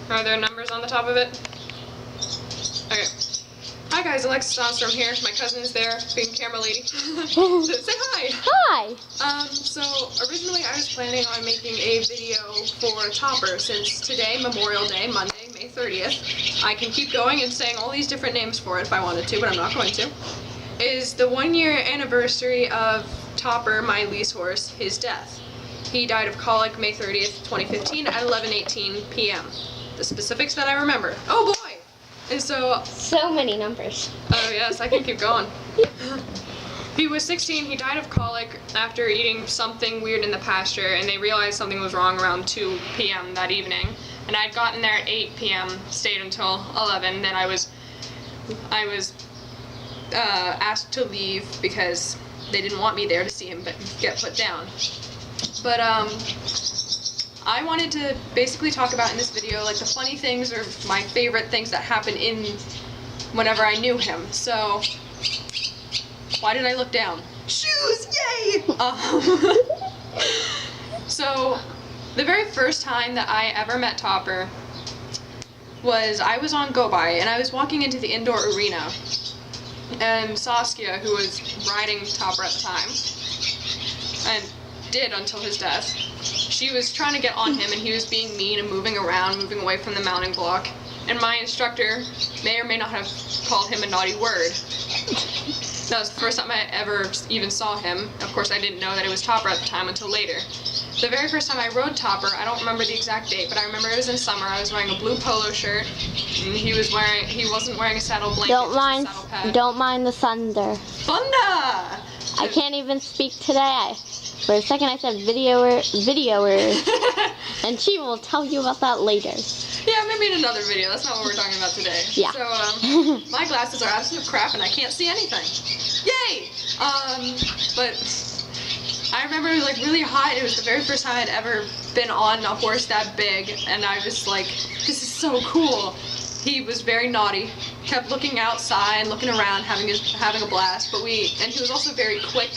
Are there numbers on the top of it? Okay. Hi guys, Alexis Ostrom here. My cousin is there, being camera lady. Say hi! Hi! So originally I was planning on making a video for Topper, since today, Memorial Day, Monday, May 30th, I can keep going and saying all these different names for it if I wanted to, but I'm not going to, is the 1-year anniversary of Topper, my lease horse, his death. He died of colic May 30th, 2015 at 11:18 p.m. The specifics that I remember. Oh boy! And so many numbers. Oh yes, I can keep going. He was 16, he died of colic after eating something weird in the pasture, and they realized something was wrong around 2 p.m. that evening. And I'd gotten there at 8 p.m., stayed until 11, then I was asked to leave because they didn't want me there to see him get put down. But I wanted to basically talk about in this video like the funny things or my favorite things that happened in whenever I knew him. So why did I look down? Shoes! Yay! So the very first time that I ever met Topper was I was on Go By and I was walking into the indoor arena, and Saskia, who was riding Topper at the time, and did until his death, she was trying to get on him and he was being mean and moving around, moving away from the mounting block, and my instructor may or may not have called him a naughty word. That was the first time I ever even saw him. Of course, I didn't know that it was Topper at the time until later. The very first time I rode Topper, I don't remember the exact date, but I remember it was in summer. I was wearing a blue polo shirt, and he wasn't wearing a saddle blanket, Don't mind the thunder. Thunder! I can't even speak today. For a second I said videoer, and she will tell you about that later. Yeah, maybe in another video. That's not what we're talking about today. Yeah. So, my glasses are absolute crap and I can't see anything. Yay! But I remember it was like really hot. It was the very first time I'd ever been on a horse that big, and I was like, this is so cool. He was very naughty, kept looking outside, looking around, having a blast, and he was also very quick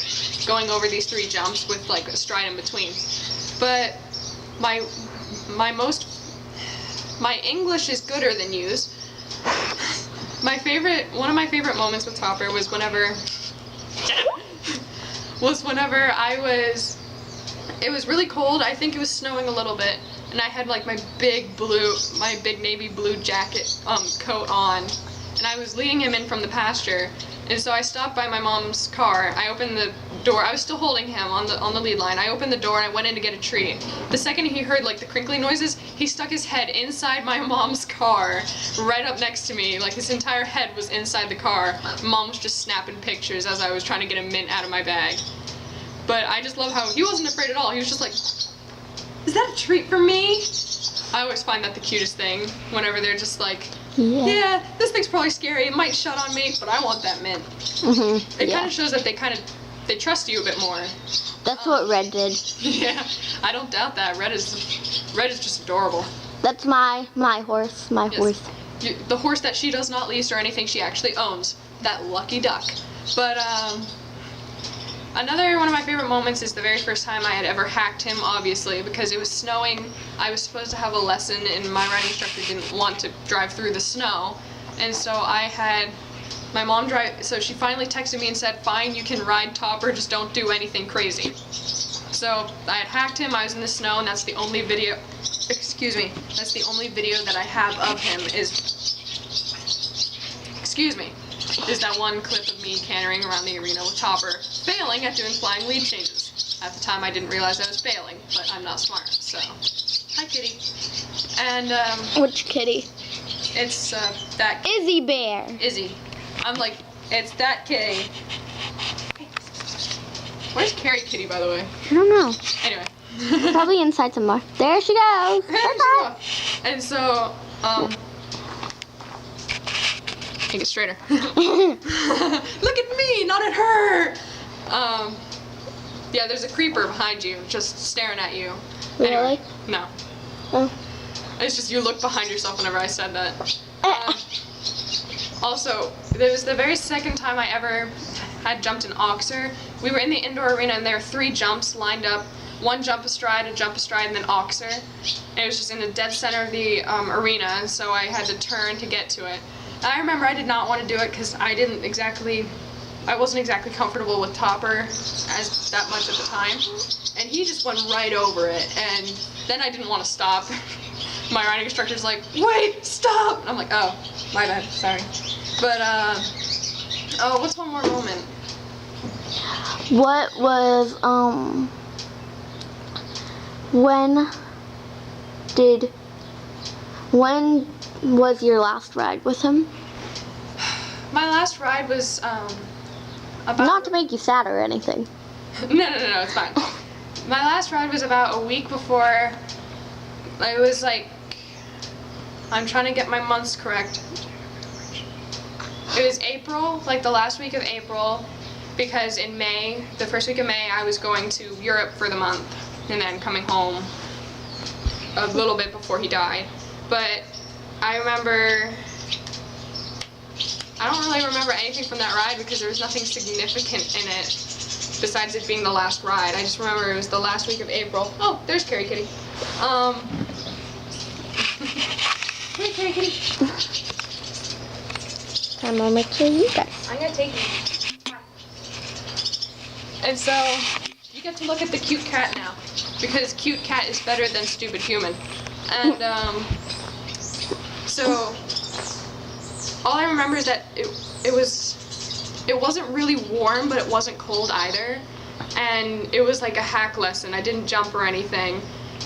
going over these 3 jumps with like a stride in between. But my English is gooder than yours. One of my favorite moments with Topper was whenever it was really cold. I think it was snowing a little bit, and I had like my big navy blue jacket coat on, and I was leading him in from the pasture. And so I stopped by my mom's car. I opened the door. I was still holding him on the lead line. I opened the door and I went in to get a treat. The second he heard like the crinkly noises, he stuck his head inside my mom's car, right up next to me. Like his entire head was inside the car. Mom was just snapping pictures as I was trying to get a mint out of my bag. But I just love how he wasn't afraid at all. He was just like, is that a treat for me? I always find that the cutest thing, whenever they're just like, yeah, this thing's probably scary, it might shut on me, but I want that mint. It kind of shows that they trust you a bit more. That's what Red did. Yeah, I don't doubt that. Red is just adorable. That's my horse, horse. The horse that she does not lease or anything, she actually owns. That lucky duck. But, another one of my favorite moments is the very first time I had ever hacked him, obviously, because it was snowing. I was supposed to have a lesson, and my riding instructor didn't want to drive through the snow. And so I had my mom drive, so she finally texted me and said, fine, you can ride Topper, just don't do anything crazy. So I had hacked him, I was in the snow, and that's the only video, that's the only video that I have of him is that one clip of me cantering around the arena with Topper, failing at doing flying lead changes. At the time I didn't realize I was failing, but I'm not smart, so. Hi, kitty. And, Which kitty? It's, that Izzy Bear. Izzy. I'm like, it's that kitty. Where's Carrie Kitty, by the way? I don't know. Anyway. Probably inside somewhere. There she goes. And so, make it straighter. Look at me, not at her! Yeah, there's a creeper behind you, just staring at you. Really? Anyway, no. Oh. It's just you look behind yourself whenever I said that. Also, it was the very second time I ever had jumped an oxer. We were in the indoor arena and there were 3 jumps lined up. 1 jump astride, a jump astride, and then oxer. and it was just in the dead center of the arena, and so I had to turn to get to it. And I remember I did not want to do it because I wasn't exactly comfortable with Topper as that much at the time, and he just went right over it, and then I didn't want to stop. My riding instructor's like, wait, stop! And I'm like, oh, my bad, sorry. But, oh, what's one more moment? What was, when was your last ride with him? My last ride was, about... Not to make you sad or anything. No, it's fine. My last ride was about a week before. It was like, I'm trying to get my months correct. It was April, like the last week of April, because in May, the first week of May, I was going to Europe for the month and then coming home a little bit before he died. But I remember, I don't really remember anything from that ride because there was nothing significant in it besides it being the last ride. I just remember it was the last week of April. Oh, there's Carrie Kitty. Hey, Carrie Kitty. Time over to you guys. I'm gonna take you. And so, you get to look at the cute cat now, because cute cat is better than stupid human. And, so, all I remember is that it wasn't really warm, but it wasn't cold either. And it was like a hack lesson. I didn't jump or anything.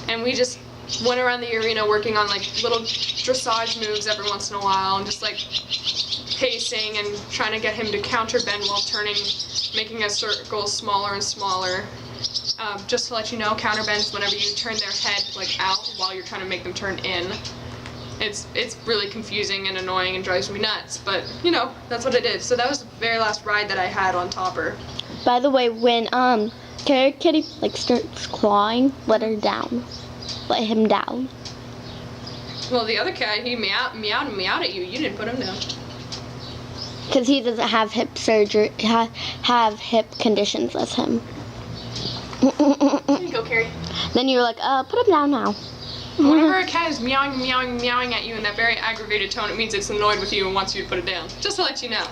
And we just went around the arena working on like little dressage moves every once in a while and just like pacing and trying to get him to counter bend while turning, making a circle smaller and smaller. Just to let you know, counter bends whenever you turn their head like out while you're trying to make them turn in. It's really confusing and annoying and drives me nuts, but you know, that's what I did. So that was the very last ride that I had on Topper. By the way, when Carrie Kitty like starts clawing, let her down. Let him down. Well, the other cat, he meowed at you. You didn't put him down. Because he doesn't have hip surgery, have hip conditions as him. Here you go, Carrie. Then you're like, put him down now. Whenever a cat is meowing at you in that very aggravated tone, it means it's annoyed with you and wants you to put it down. Just to let you know.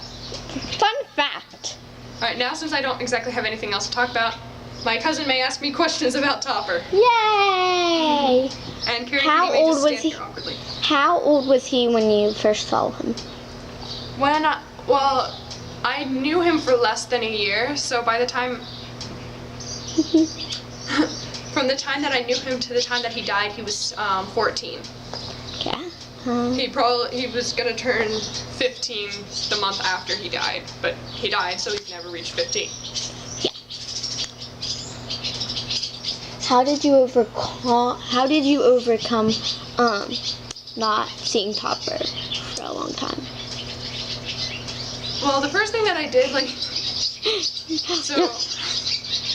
Fun fact. Alright, now since I don't exactly have anything else to talk about, my cousin may ask me questions about Topper. Yay! And Carrie How may old just was stand he? here awkwardly. How old was he when you first saw him? When, well, I knew him for less than a year, so by the time... From the time that I knew him to the time that he died, he was 14. Yeah. He was gonna turn 15 the month after he died, but he died, so he's never reached 15. Yeah. How did you overcome not seeing Topper for a long time? Well, the first thing that I did, like, so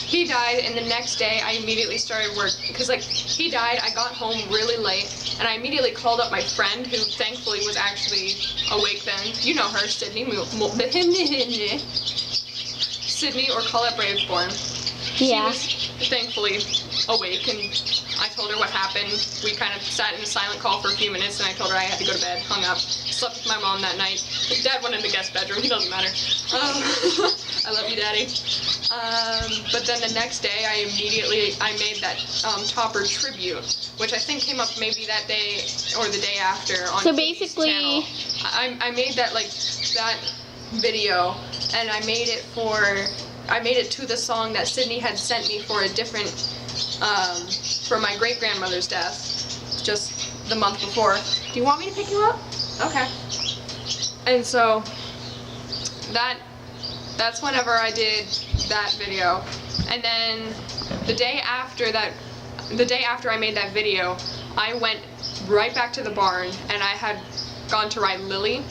he died, and the next day I immediately started work, because like he died, I got home really late, and I immediately called up my friend, who thankfully was actually awake then. You know her, Sydney. Sydney, or call it Bravesborn. Yeah. She was thankfully awake, and I told her what happened. We kind of sat in a silent call for a few minutes, and I told her I had to go to bed, hung up, slept with my mom that night. Dad went in the guest bedroom, he doesn't matter. I love you, Daddy. But then the next day, I made that Topper tribute, which I think came up maybe that day or the day after on So Katie's basically, channel. I made that video, and I made it to the song that Sydney had sent me for a different, for my great-grandmother's death, just the month before. Do you want me to pick you up? Okay. And so, that's whenever I did that video. And then the day after I made that video, I went right back to the barn, and I had gone to ride Lily.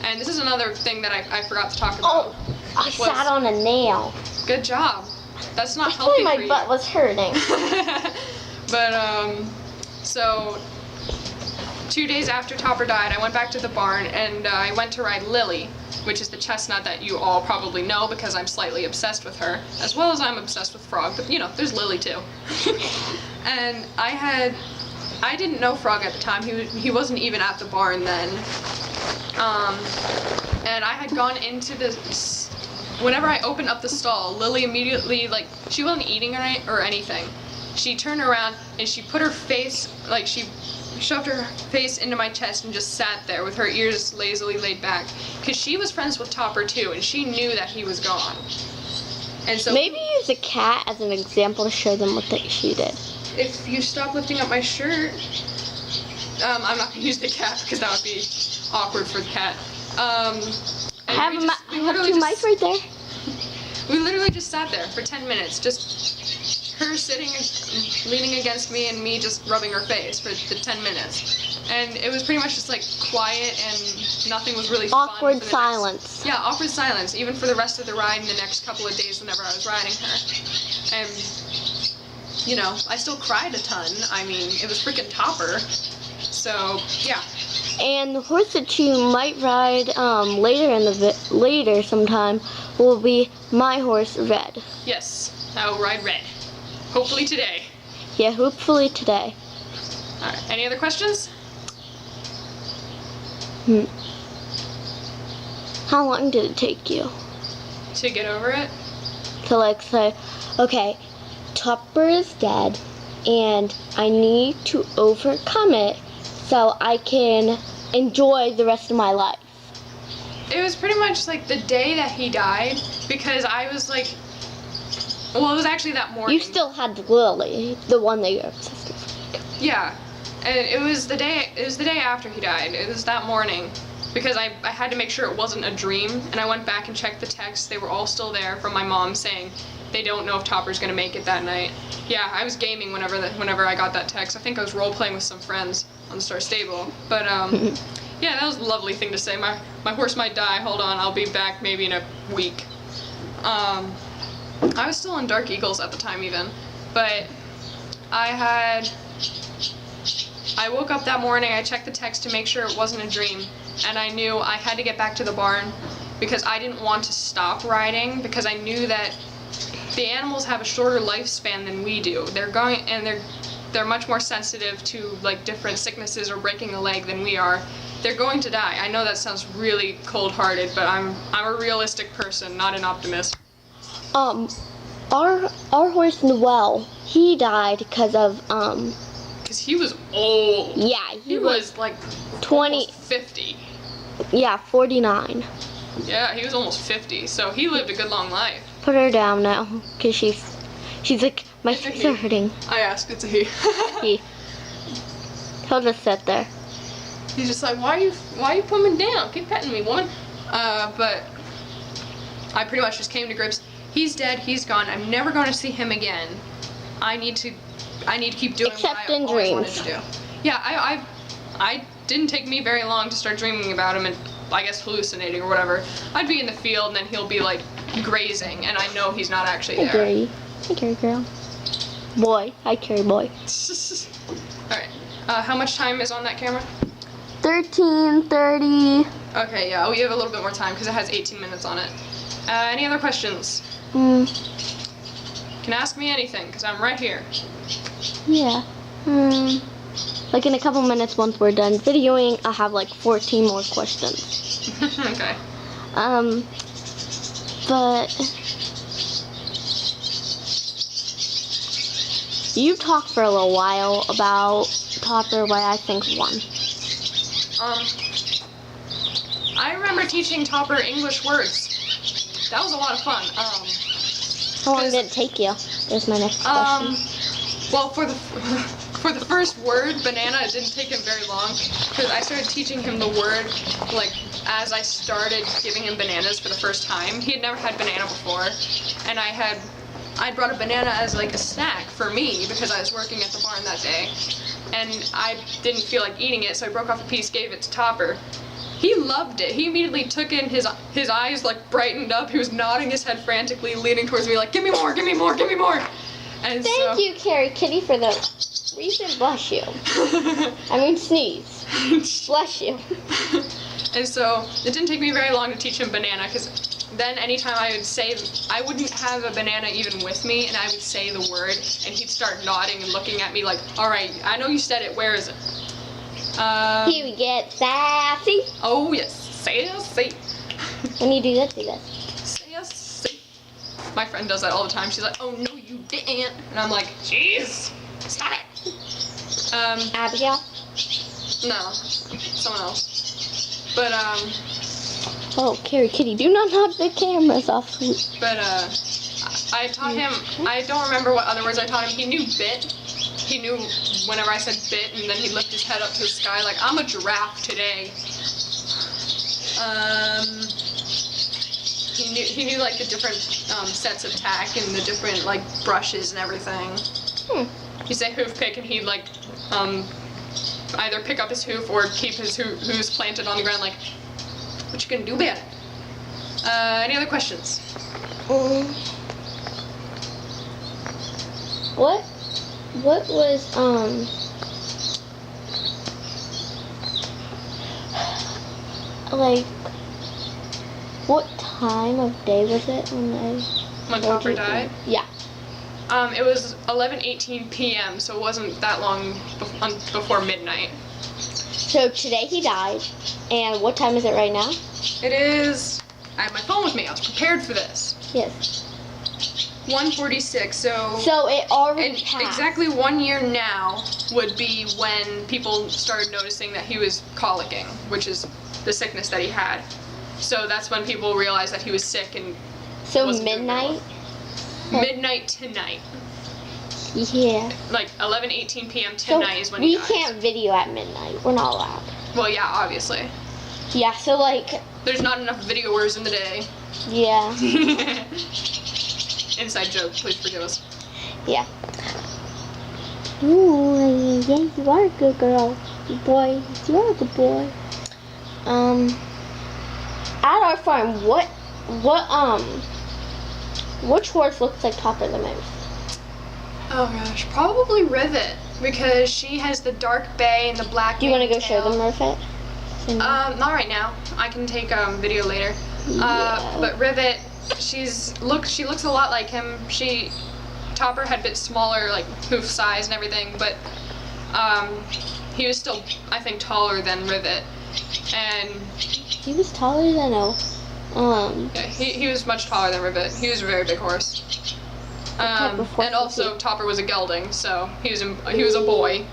And this is another thing that I forgot to talk about. oh, I sat on a nail. Good job. That's not healthy My for you. butt was hurting. But, so 2 days after Topper died, I went back to the barn, and I went to ride Lily, which is the chestnut that you all probably know because I'm slightly obsessed with her, as well as I'm obsessed with Frog, but you know, there's Lily too. And I had I didn't know Frog at the time. He wasn't even at the barn then. And I had gone into this. Whenever I opened up the stall, Lily immediately, like, she wasn't eating or anything. She turned around and she put her face, like, she shoved her face into my chest and just sat there with her ears lazily laid back. Because she was friends with Topper too, and she knew that he was gone. And so maybe use a cat as an example to show them what she did. if you stop lifting up my shirt, I'm not gonna use the cat because that would be awkward for the cat. I have two mics right there. We literally just sat there for 10 minutes, just her sitting and leaning against me and me just rubbing her face for the 10 minutes. And it was pretty much just like quiet and nothing was really fun. Awkward silence. Yeah, awkward silence, even for the rest of the ride and the next couple of days whenever I was riding her. And, you know, I still cried a ton. I mean, it was freaking Topper. So, yeah. And the horse that you might ride later sometime will be my horse, Red. Yes, I will ride Red. Hopefully today. Yeah, hopefully today. Alright, any other questions? How long did it take you To get over it? to like say, okay, Topper is dead and I need to overcome it so I can enjoy the rest of my life? It was pretty much like the day that he died, because I was like, well, it was actually that morning. You still had Lily, the one that you're obsessed with. Yeah, and it was the day after he died. It was that morning, because I had to make sure it wasn't a dream, and I went back and checked the texts. They were all still there from my mom saying they don't know if Topper's gonna make it that night. Yeah, I was gaming whenever I got that text. I think I was role playing with some friends on the Star Stable, but yeah, that was a lovely thing to say. My horse might die. Hold on, I'll be back maybe in a week. I was still on Dark Eagles at the time even, but I woke up that morning, I checked the text to make sure it wasn't a dream, and I knew I had to get back to the barn because I didn't want to stop riding, because I knew that the animals have a shorter lifespan than we do. They're much more sensitive to like different sicknesses or breaking a leg than we are. They're going to die. I know that sounds really cold-hearted, but I'm a realistic person, not an optimist. Our horse Noel, he died because of Because he was old. yeah, He was like 20 almost 50. yeah, 49. Yeah, he was almost 50, so he lived a good long life. Put her down now, cause she's like, my It's a feet he. are hurting. I asked, it's a he. He'll just sit there. He's just like, why are you putting me down? Keep petting me, woman. But I pretty much just came to grips. He's dead. He's gone. I'm never going to see him again. I need to keep doing Except what I in always wanted dreams. to do. Yeah, I didn't take me very long to start dreaming about him and I guess hallucinating or whatever. I'd be in the field and then he'll be like grazing, and I know he's not actually Hi, there. Gary. Hi, Gary girl. Boy. Hi, Carrie boy. All right. How much time is on that camera? 13:30. Okay, yeah, we have a little bit more time because it has 18 minutes on it. Any other questions? Hmm. Can ask me anything because I'm right here. Yeah. Like in a couple minutes, once we're done videoing, I'll have like 14 more questions. Okay. But you talked for a little while about Topper, why I think won. I remember teaching Topper English words. That was a lot of fun. How long did it take you? There's my next question. Well, for the first word, banana, it didn't take him very long because I started teaching him the word like as I started giving him bananas for the first time. He had never had banana before, and I brought a banana as like a snack for me because I was working at the barn that day, and I didn't feel like eating it, so I broke off a piece, gave it to Topper. He loved it. He immediately took in, his eyes like brightened up. He was nodding his head frantically, leaning towards me like, give me more, give me more, give me more. And Thank you, Carrie Kitty, for the recent bless you. I mean sneeze. Bless you. And so it didn't take me very long to teach him banana because then anytime I would say, I wouldn't have a banana even with me, and I would say the word, and he'd start nodding and looking at me like, all right, I know you said it, where is it? Here we get sassy. Oh yes, sassy. When you do this, do this. Sassy. My friend does that all the time. She's like, oh no you didn't. And I'm like, jeez, stop it. Abigail? No, someone else. But, Oh, Carrie Kitty, do not knock the cameras off. But, I taught him, I don't remember what other words I taught him. He knew bit. He knew whenever I said bit, and then he'd lift his head up to the sky like, I'm a giraffe today. He knew like the different sets of tack and the different like brushes and everything. You say hoof pick, and he'd like either pick up his hoof or keep his hooves planted on the ground like, what you gonna do about it? Any other questions? What was like what time of day was it When Topper died? Yeah. It was 11:18 p.m., so it wasn't that long before midnight. So today he died, and what time is it right now? It is. I have my phone with me. I was prepared for this. Yes. 1:46. So it already and passed. exactly 1 year now would be when people started noticing that he was colicking, which is the sickness that he had. So that's when people realized that he was sick and. So wasn't doing very midnight. well. Midnight tonight. Yeah. Like 11:18 p.m. So tonight is when he we died. can't video at midnight. We're not allowed. Well, yeah, obviously. Yeah. So like. There's not enough videoers in the day. Yeah. Inside joke, please forgive us. Yeah. Ooh, yeah, you are a good girl. Good boy. You are a good boy. At our farm, which horse looks like Topper the most? Oh gosh, probably Rivet, because she has the dark bay and the black. Do you want to go show tail. them Rivet? Not right now. I can take video later. Yeah. But Rivet, she looks a lot like him. Topper had a bit smaller, like hoof size and everything, but he was still, I think, taller than Rivet, and He was taller than yeah, he was much taller than Rivet. He was a very big horse. type of horse And also Topper was a gelding, so he was a boy,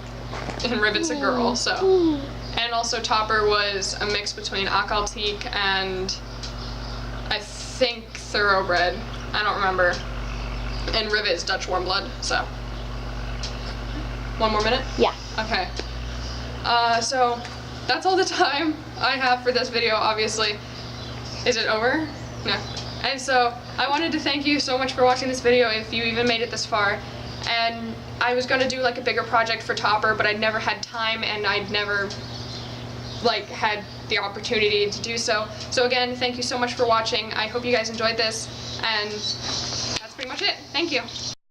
and Rivet's a girl. So, and also Topper was a mix between Akaltik and I think Thoroughbred. I don't remember. And Rivet is Dutch warm blood. So, 1 more minute. Yeah. Okay. So that's all the time I have for this video, obviously. Is it over? No. And so I wanted to thank you so much for watching this video if you even made it this far. And I was going to do like a bigger project for Topper, but I'd never had time and I'd never like had the opportunity to do so. So again, thank you so much for watching. I hope you guys enjoyed this, and that's pretty much it. Thank you.